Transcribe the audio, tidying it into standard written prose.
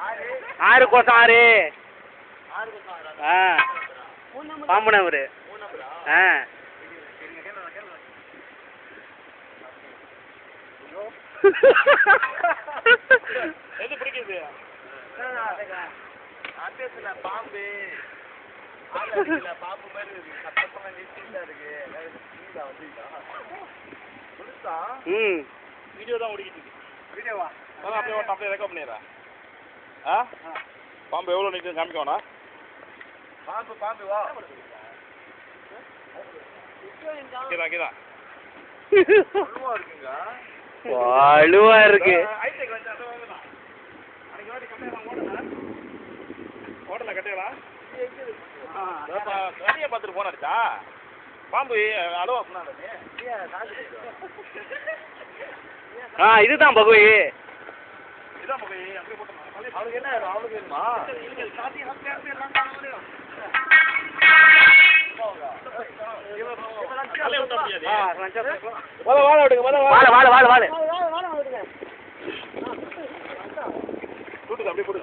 6 கோசம் 6. ஆ பாம்பு நம்பரு. ஆ எது பிடிக்குது? பாம்பு பாம்பு மாதிரி இருக்கு. சத்தமா நிச்சயமா இருக்கு. வீடியோ தான் ஓடிக்கிட்டு. வீடியோவா? அப்படியே ரெக்கார்ட் பண்ணிடுறேன். ஆ பாம்பு எவ்வளோ நிற்குது காமிக்கோண்ணா. பாம்பு வா இருக்குங்க. வலுவா இருக்கு. ஹோட்டல்ல கட்டிக்கலாம். நிறைய பார்த்துட்டு போனாச்சா பாம்பு அளவா சொன்னாலே. இதுதான் பகுவி. இதான் பகுவி. அப்படியே போட்டோம். அவனுக்கு என்ன அவனுக்கு வேணுமா? வாழ அப்படியே போடு.